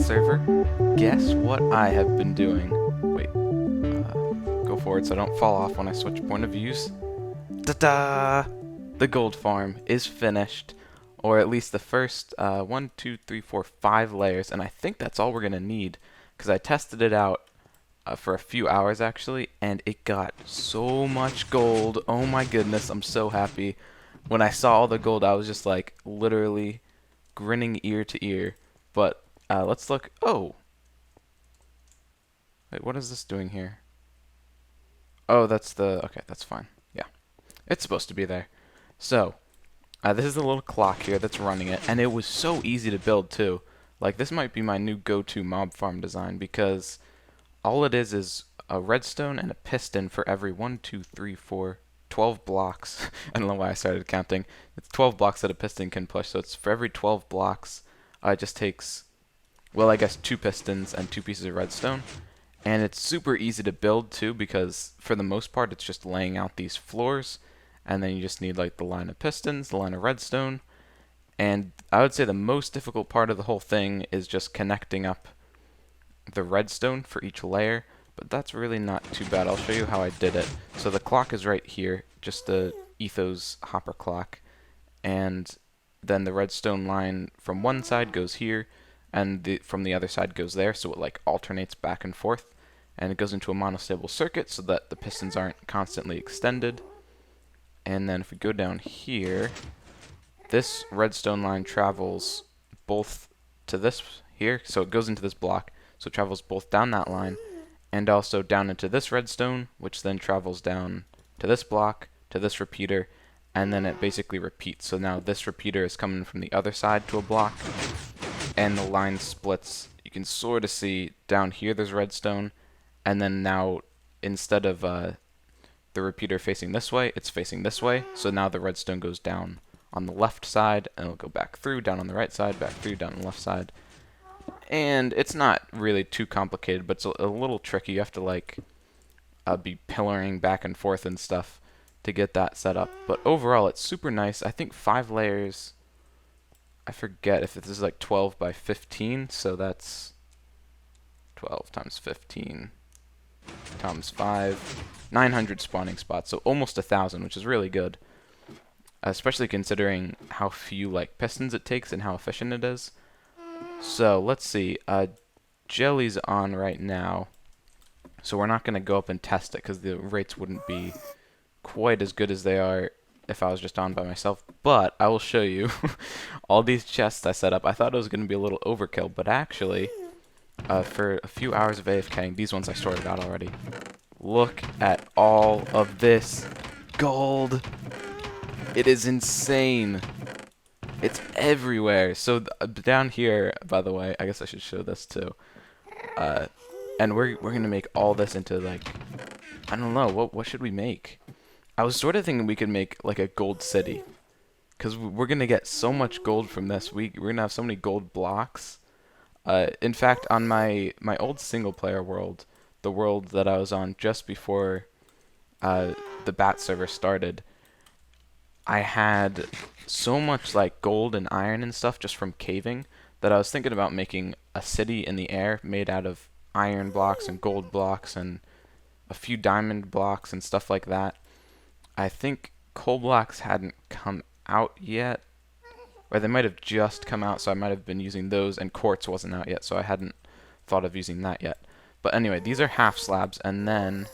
server, guess what I have been doing? Wait, go forward so I don't fall off when I switch point of views. Ta-da! The gold farm is finished, or at least the first 1, 2, 3, 4, 5 layers, and I think that's all we're gonna need, because I tested it out for a few hours actually, and it got so much gold. Oh my goodness, I'm so happy. When I saw all the gold, I was just like literally grinning ear to ear. But let's look. Oh, wait, what is this doing here? Oh, that's the. Okay, that's fine. Yeah, it's supposed to be there. So, this is the little clock here that's running it, and it was so easy to build too. Like, this might be my new go-to mob farm design because all it is a redstone and a piston for every 1, 2, 3, 4, 12 blocks. I don't know why I started counting. It's 12 blocks that a piston can push, so it's for every 12 blocks. It just takes, well, I guess 2 pistons and 2 pieces of redstone. And it's super easy to build too because for the most part it's just laying out these floors, and then you just need like the line of pistons, the line of redstone, and I would say the most difficult part of the whole thing is just connecting up the redstone for each layer, but that's really not too bad. I'll show you how I did it. So the clock is right here, just the Etho's hopper clock, and then the redstone line from one side goes here, and from the other side goes there, so it like alternates back and forth, and it goes into a monostable circuit so that the pistons aren't constantly extended. And then if we go down here, this redstone line travels both to this here, so it goes into this block, so it travels both down that line and also down into this redstone, which then travels down to this block, to this repeater, and then it basically repeats. So now this repeater is coming from the other side to a block, and the line splits. You can sort of see down here there's redstone, and then now instead of the repeater facing this way, it's facing this way, so now the redstone goes down on the left side, and it'll go back through, down on the right side, back through, down on the left side. And it's not really too complicated, but it's a little tricky. You have to like be pillaring back and forth and stuff to get that set up. But overall, it's super nice. I think 5 layers. I forget if this is like 12 by 15, so that's 12 times 15 times 5, 900 spawning spots, so almost 1,000, which is really good. Especially considering how few like pistons it takes and how efficient it is. So let's see, Jelly's on right now, so we're not going to go up and test it because the rates wouldn't be quite as good as they are if I was just on by myself, but I will show you all these chests I set up. I thought it was going to be a little overkill, but actually, for a few hours of AFKing, these ones I sorted out already. Look at all of this gold. It is insane. It's everywhere. So down here, by the way, I guess I should show this too. And we're gonna make all this into like, I don't know, what should we make? I was sort of thinking we could make like a gold city, cause we're gonna get so much gold from this. We're gonna have so many gold blocks. In fact, on my old single player world, the world that I was on just before the bat server started, I had so much like gold and iron and stuff just from caving that I was thinking about making a city in the air made out of iron blocks and gold blocks and a few diamond blocks and stuff like that. I think coal blocks hadn't come out yet, or they might have just come out, so I might have been using those, and quartz wasn't out yet, so I hadn't thought of using that yet. But anyway, these are half slabs, and then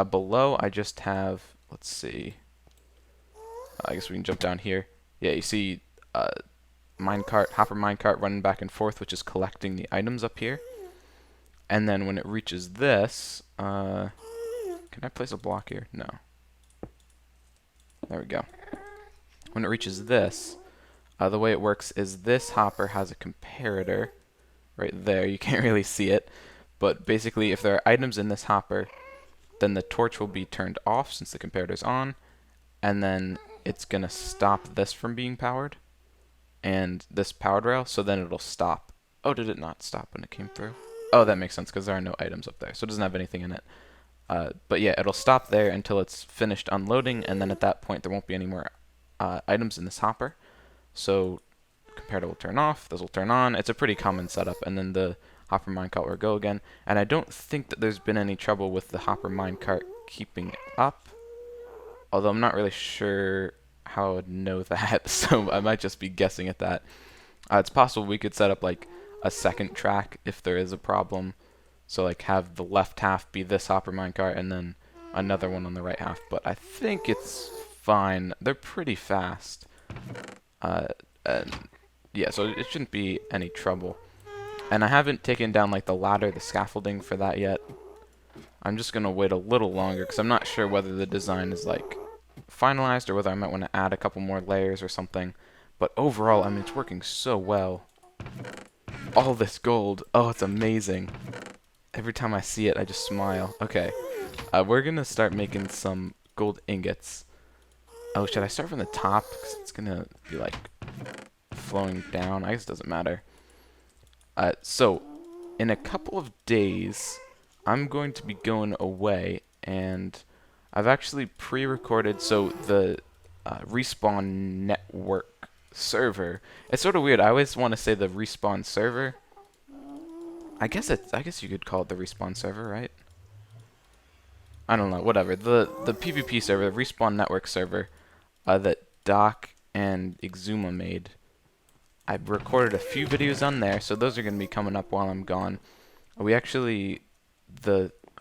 below I just have, let's see, I guess we can jump down here. Yeah, you see hopper minecart running back and forth, which is collecting the items up here. And then when it reaches this, can I place a block here? No. There we go. When it reaches this, the way it works is this hopper has a comparator right there. You can't really see it, but basically if there are items in this hopper, then the torch will be turned off since the comparator's on, and then it's gonna stop this from being powered and this powered rail, so then it'll stop. Oh, did it not stop when it came through? Oh, that makes sense because there are no items up there, so it doesn't have anything in it. But yeah, it'll stop there until it's finished unloading, and then at that point there won't be any more items in this hopper. So comparator will turn off, this will turn on. It's a pretty common setup, and then the hopper minecart will go again. And I don't think that there's been any trouble with the hopper minecart keeping up, although I'm not really sure how I would know that, so I might just be guessing at that. It's possible we could set up like a second track if there is a problem, so like have the left half be this hopper minecart and then another one on the right half, but I think it's fine. They're pretty fast. And yeah, so it shouldn't be any trouble. And I haven't taken down like the ladder, the scaffolding for that yet. I'm just gonna wait a little longer because I'm not sure whether the design is like finalized or whether I might want to add a couple more layers or something. But overall, I mean, it's working so well. All this gold, oh, it's amazing. Every time I see it, I just smile. Okay, we're gonna start making some gold ingots. Oh, should I start from the top? Because it's gonna be like flowing down. I guess it doesn't matter. So, in a couple of days, I'm going to be going away, and I've actually pre-recorded, so the Respawn Network server. It's sort of weird. I always want to say the Respawn server. I guess you could call it the Respawn server, right? I don't know. Whatever. The PvP server, the Respawn Network server, that Doc and Exuma made. I've recorded a few videos on there, so those are going to be coming up while I'm gone. We actually,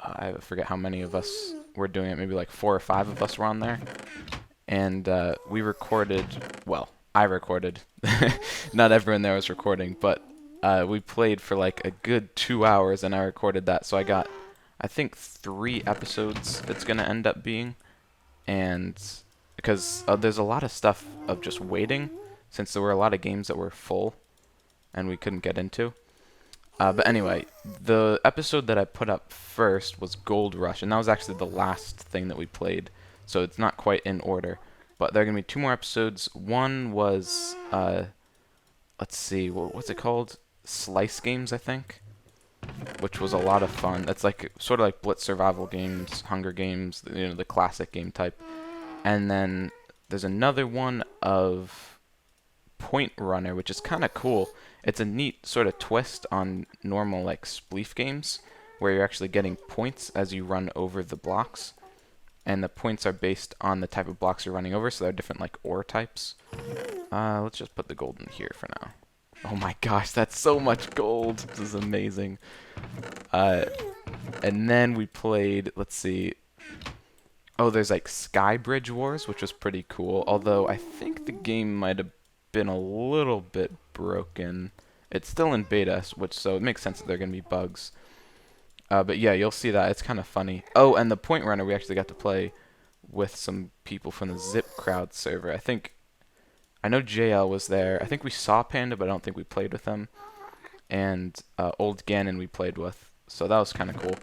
I forget how many of us were doing it, maybe like 4 or 5 of us were on there. And we recorded, well, I recorded. Not everyone there was recording, but we played for like a good 2 hours, and I recorded that. So I got, I think, 3 episodes it's going to end up being. And because there's a lot of stuff of just waiting, since there were a lot of games that were full and we couldn't get into. But anyway, the episode that I put up first was Gold Rush, and that was actually the last thing that we played, so it's not quite in order. But there are going to be 2 more episodes. One was, let's see, what's it called? Slice Games, I think, which was a lot of fun. That's like sort of like Blitz survival games, Hunger Games, you know, the classic game type. And then there's another one of Point Runner, which is kind of cool. It's a neat sort of twist on normal like spleef games, where you're actually getting points as you run over the blocks, and the points are based on the type of blocks you're running over, so there are different like ore types. Let's just put the gold in here for now. Oh my gosh, that's so much gold. This is amazing. And then we played, let's see, oh, there's like Sky Bridge Wars, which was pretty cool, although I think the game might have been a little bit broken. It's still in beta, so it makes sense that there are going to be bugs. But yeah, you'll see that. It's kind of funny. Oh, and the Point Runner, we actually got to play with some people from the Zip Crowd server. I know JL was there. I think we saw Panda, but I don't think we played with them. And Old Ganon we played with, so that was kind of cool.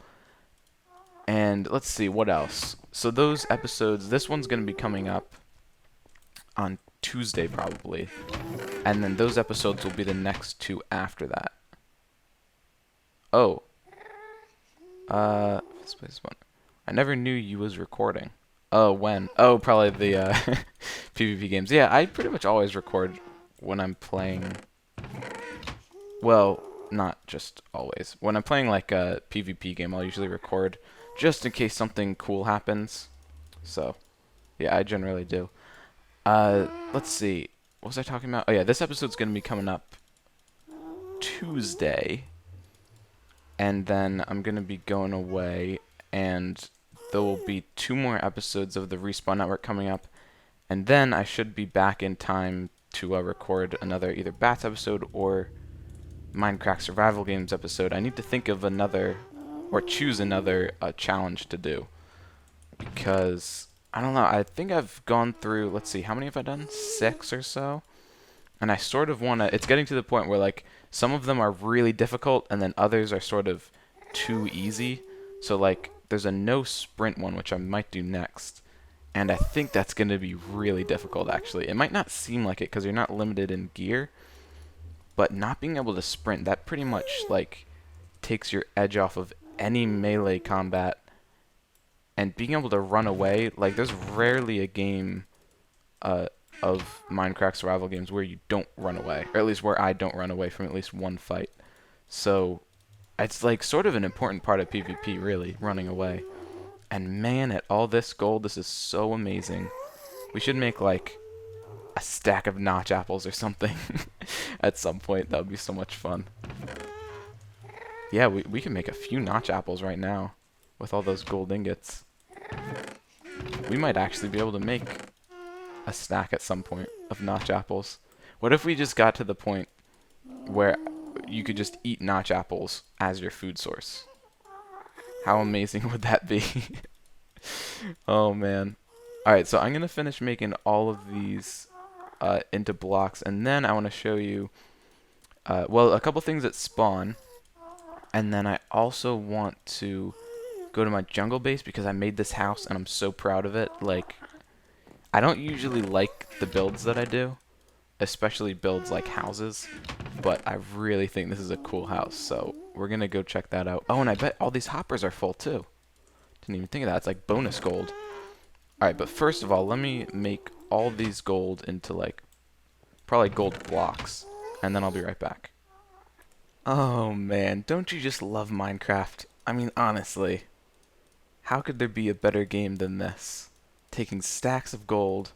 And let's see, what else? So those episodes, this one's going to be coming up on Tuesday probably, and then those episodes will be the next 2 after that. Oh, I never knew you was recording. Oh, when? Oh, probably the PvP games. Yeah, I pretty much always record when I'm playing. Well, not just always. When I'm playing like a PvP game, I'll usually record just in case something cool happens. So, yeah, I generally do. Let's see. What was I talking about? Oh yeah, this episode's going to be coming up Tuesday. And then I'm going to be going away, and there will be 2 more episodes of the Respawn Network coming up. And then I should be back in time to record another either Bats episode or Mindcrack Survival Games episode. I need to think of another, or choose another challenge to do. Because I don't know, I think I've gone through, let's see, how many have I done? 6 or so? And I sort of want to, it's getting to the point where, like, some of them are really difficult, and then others are sort of too easy. So, like, there's a no sprint one, which I might do next. And I think that's going to be really difficult, actually. It might not seem like it, because you're not limited in gear. But not being able to sprint, that pretty much, like, takes your edge off of any melee combat. And being able to run away, like, there's rarely a game of Minecraft survival games where you don't run away, or at least where I don't run away from at least one fight. So it's like sort of an important part of PvP, really, running away. And man, at all this gold, this is so amazing. We should make like a stack of notch apples or something at some point. That would be so much fun. Yeah, we can make a few notch apples right now with all those gold ingots. We might actually be able to make a stack at some point of notch apples. What if we just got to the point where you could just eat notch apples as your food source? How amazing would that be? Oh man. Alright, so I'm going to finish making all of these into blocks, and then I want to show you, well, a couple things that spawn, and then I also want to go to my jungle base because I made this house and I'm so proud of it. Like, I don't usually like the builds that I do, especially builds like houses, but I really think this is a cool house, so we're going to go check that out. Oh, and I bet all these hoppers are full too. Didn't even think of that. It's like bonus gold. Alright, but first of all, let me make all these gold into like probably gold blocks, and then I'll be right back. Oh man, don't you just love Minecraft? I mean, honestly, how could there be a better game than this? Taking stacks of gold.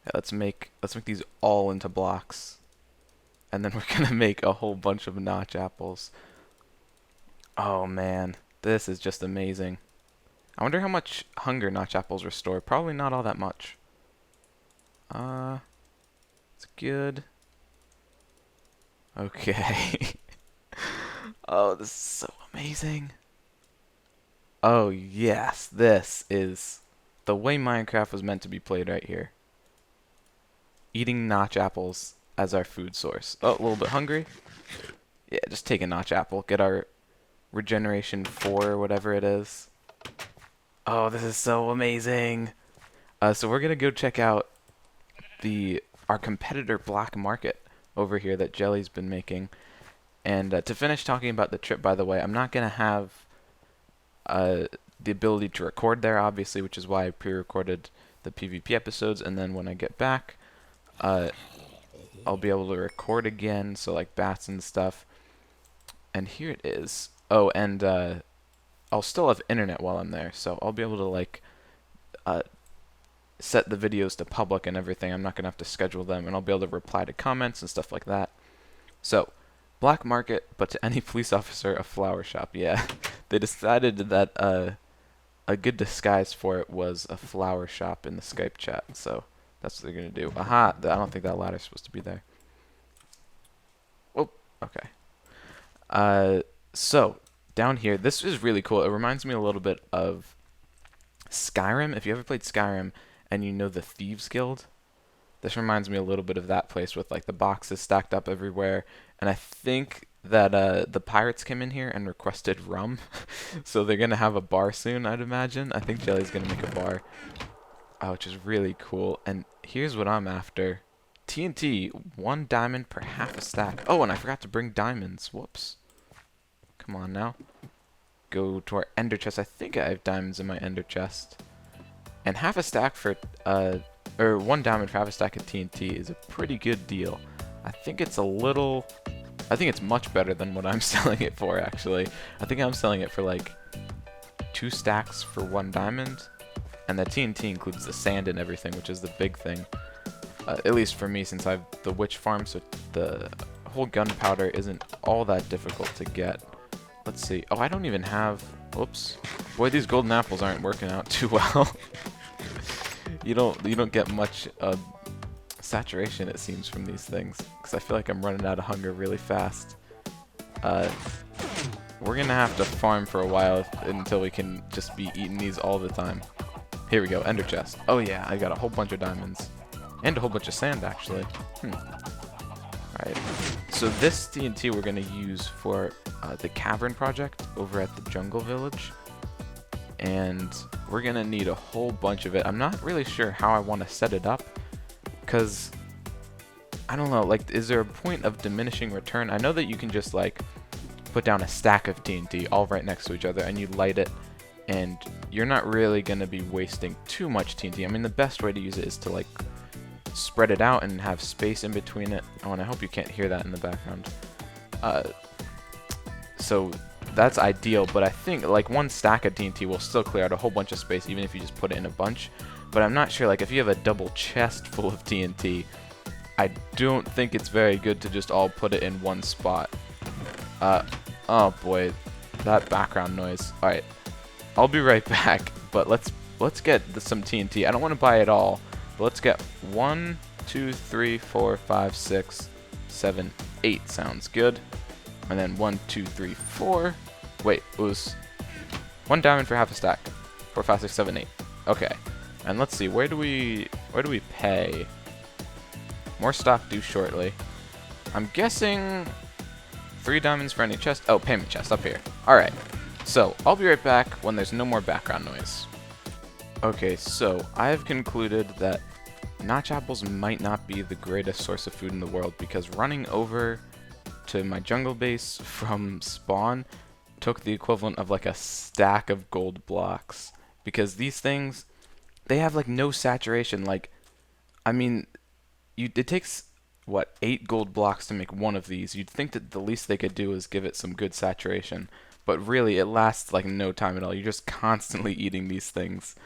Yeah, let's make these all into blocks, and then we're gonna make a whole bunch of notch apples. Oh man, this is just amazing. I wonder how much hunger notch apples restore. Probably not all that much. It's good. Okay. Oh, this is so amazing. Oh yes, this is the way Minecraft was meant to be played right here. Eating notch apples as our food source. Oh, a little bit hungry? Yeah, just take a notch apple. Get our regeneration 4 or whatever it is. Oh, this is so amazing. So we're going to go check out our competitor Black Market over here that Jelly's been making. And to finish talking about the trip, by the way, I'm not going to have the ability to record there, obviously, which is why I pre-recorded the PvP episodes. And then when I get back, I'll be able to record again, so like bats and stuff. And here it is. Oh, and I'll still have internet while I'm there, so I'll be able to like set the videos to public and everything. I'm not gonna have to schedule them, and I'll be able to reply to comments and stuff like that. So, Black Market, but to any police officer, a flower shop. Yeah, they decided that a good disguise for it was a flower shop in the Skype chat. So that's what they're gonna do. Aha! I don't think that ladder's supposed to be there. Oh, okay. So down here, this is really cool. It reminds me a little bit of Skyrim. If you ever played Skyrim and you know the Thieves Guild, this reminds me a little bit of that place with like the boxes stacked up everywhere. And I think that the pirates came in here and requested rum, so they're gonna have a bar soon, I'd imagine. I think Jelly's gonna make a bar, which is really cool. And here's what I'm after: TNT, 1 diamond per half a stack. Oh, and I forgot to bring diamonds. Whoops. Come on now. Go to our ender chest. I think I have diamonds in my ender chest. And half a stack for, or 1 diamond for half a stack of TNT is a pretty good deal. I think it's much better than what I'm selling it for, actually. I think I'm selling it for like 2 stacks for 1 diamond. And the TNT includes the sand and everything, which is the big thing. At least for me, since I have the witch farm, so the whole gunpowder isn't all that difficult to get. Let's see. Oh, I don't even have... Whoops. Boy, these golden apples aren't working out too well. You don't get much saturation, it seems, from these things, because I feel like I'm running out of hunger really fast. We're gonna have to farm for a while until we can just be eating these all the time. Here we go, ender chest. Oh yeah, I got a whole bunch of diamonds. And a whole bunch of sand, actually. Alright, so this TNT we're going to use for the cavern project over at the jungle village. And we're going to need a whole bunch of it. I'm not really sure how I want to set it up, because, I don't know, like, is there a point of diminishing return? I know that you can just, like, put down a stack of TNT all right next to each other, and you light it, and you're not really going to be wasting too much TNT. I mean, the best way to use it is to, like, spread it out and have space in between it. Oh, and I hope you can't hear that in the background. So that's ideal, but I think like one stack of TNT will still clear out a whole bunch of space even if you just put it in a bunch. But I'm not sure, like if you have a double chest full of TNT, I don't think it's very good to just all put it in one spot. Oh boy, that background noise. Alright, I'll be right back, but let's get some TNT. I don't want to buy it all, but let's get 1, 2, 3, 4, 5, 6, 7, 8 sounds good. And then 1, 2, 3, 4. Wait, it was 1 diamond for half a stack. 4, 5, 6, 7, 8. Okay. And let's see, where do we pay? More stock due shortly. I'm guessing 3 diamonds for any chest. Oh, payment chest up here. Alright. So, I'll be right back when there's no more background noise. Okay, so I've concluded that notch apples might not be the greatest source of food in the world because running over to my jungle base from spawn took the equivalent of like a stack of gold blocks, because these things, they have like no saturation. Like, I mean, it takes what, 8 gold blocks to make one of these. You'd think that the least they could do is give it some good saturation, but really it lasts like no time at all. You're just constantly eating these things.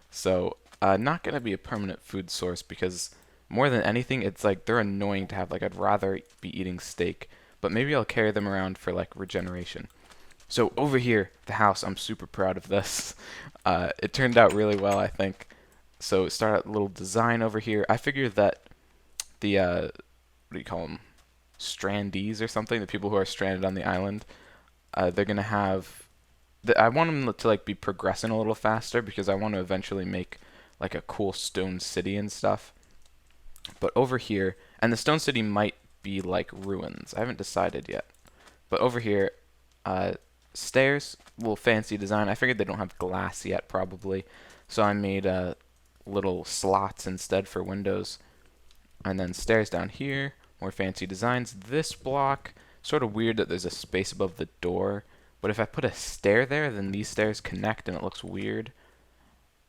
So not gonna be a permanent food source, because more than anything it's like they're annoying to have. Like, I'd rather be eating steak. But maybe I'll carry them around for like regeneration. So over here, the house, I'm super proud of this. It turned out really well, I think. So start out a little design over here. I figured that the what do you call them? Strandees or something. The people who are stranded on the island. They're gonna have. I want them to like be progressing a little faster, because I want to eventually make like a cool stone city and stuff. But over here, and the stone city might be like ruins. I haven't decided yet. But over here, stairs, little fancy design. I figured they don't have glass yet, probably. So I made little slots instead for windows. And then stairs down here, more fancy designs. This block, sort of weird that there's a space above the door. But if I put a stair there, then these stairs connect and it looks weird.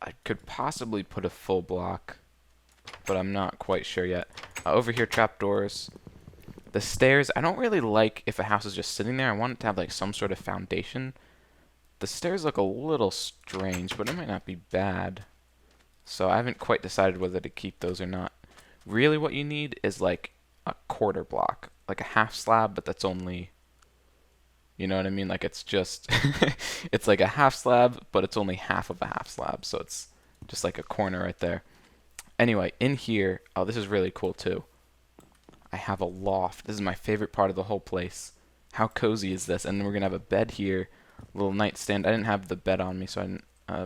I could possibly put a full block, but I'm not quite sure yet. Over here, trapdoors. The stairs, I don't really like if a house is just sitting there. I want it to have like some sort of foundation. The stairs look a little strange, but it might not be bad. So I haven't quite decided whether to keep those or not. Really what you need is like a quarter block. Like a half slab, but that's only, you know what I mean? Like it's just, it's like a half slab, but it's only half of a half slab. So it's just like a corner right there. Anyway, in here, oh, this is really cool too. I have a loft. This is my favorite part of the whole place. How cozy is this? And then we're gonna have a bed here, a little nightstand. I didn't have the bed on me, so I didn't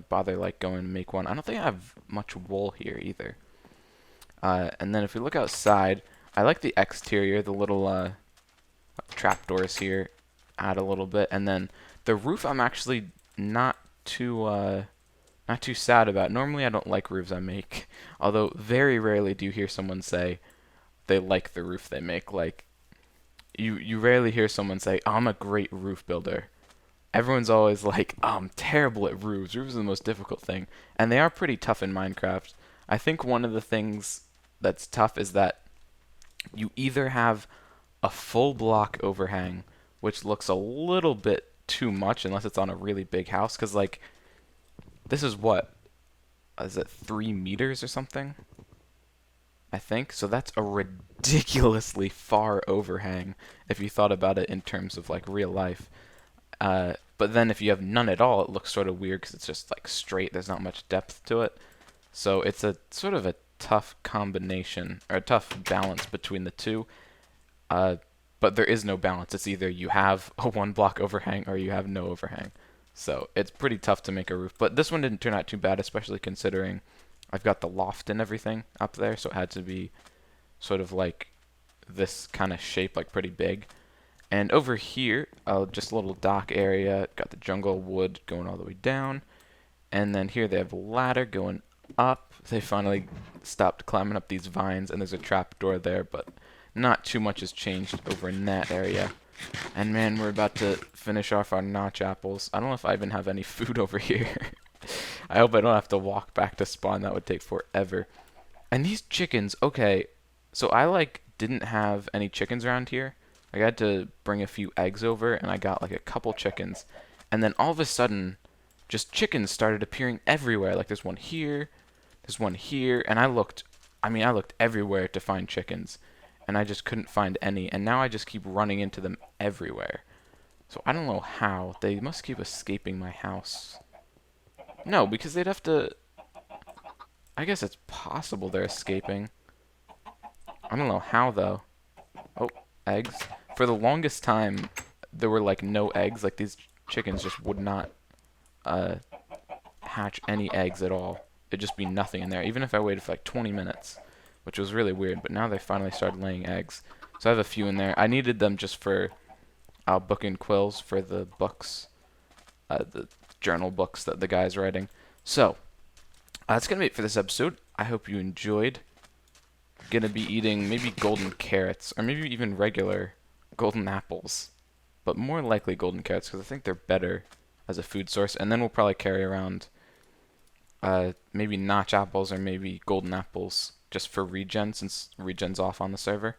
bother like going to make one. I don't think I have much wool here either. And then if we look outside, I like the exterior, the little trapdoors here, add a little bit, and then the roof I'm actually not too sad about. Normally I don't like roofs I make, although very rarely do you hear someone say they like the roof they make. Like, you rarely hear someone say, oh, I'm a great roof builder. Everyone's always like, oh, I'm terrible at roofs. Roofs are the most difficult thing. And they are pretty tough in Minecraft. I think one of the things that's tough is that you either have a full block overhang, which looks a little bit too much unless it's on a really big house, because like, this is what? Is it 3 meters or something? I think. So that's a ridiculously far overhang if you thought about it in terms of like real life. But then if you have none at all, it looks sort of weird because it's just like straight. There's not much depth to it. So it's a sort of a tough combination, or a tough balance between the two. But there is no balance. It's either you have a 1 block overhang or you have no overhang. So it's pretty tough to make a roof. But this one didn't turn out too bad, especially considering I've got the loft and everything up there, so it had to be sort of like this kind of shape, like pretty big. And over here, just a little dock area, got the jungle wood going all the way down. And then here they have a ladder going up. They finally stopped climbing up these vines, and there's a trapdoor there, but not too much has changed over in that area. And man, we're about to finish off our notch apples. I don't know if I even have any food over here. I hope I don't have to walk back to spawn. That would take forever. And these chickens, okay, so I like didn't have any chickens around here. Like, I had to bring a few eggs over, and I got like a couple chickens. And then all of a sudden, just chickens started appearing everywhere. Like there's one here, and I looked everywhere to find chickens, and I just couldn't find any. And now I just keep running into them everywhere. So I don't know how. They must keep escaping my house. No, because they'd have to. I guess it's possible they're escaping. I don't know how though. Oh, eggs. For the longest time, there were like no eggs. Like these chickens just would not uh, hatch any eggs at all. It'd just be nothing in there, even if I waited for like 20 minutes, which was really weird. But now they finally started laying eggs. So I have a few in there. I needed them just for book and quills for the books, the journal books that the guy's writing. So that's gonna be it for this episode. I hope you enjoyed. Gonna be eating maybe golden carrots, or maybe even regular golden apples, but more likely golden carrots because I think they're better as a food source. And then we'll probably carry around maybe notch apples or maybe golden apples just for regen, since regen's off on the server.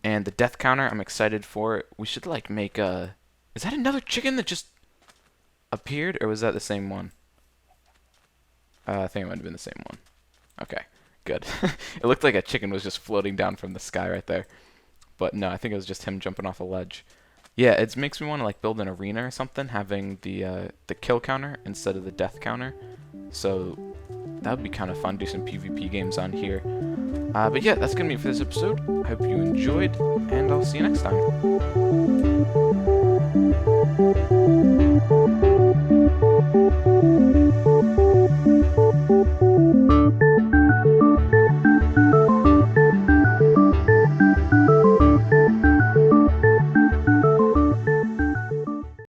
And the death counter, I'm excited for it. We should like make a. Is that another chicken that just appeared, or was that the same one? I think it might have been the same one. Okay, good. It looked like a chicken was just floating down from the sky right there. But no, I think it was just him jumping off a ledge. Yeah, it makes me want to like build an arena or something, having the kill counter instead of the death counter. So that would be kind of fun. Do some PvP games on here. But yeah, that's gonna be it for this episode. I hope you enjoyed, and I'll see you next time.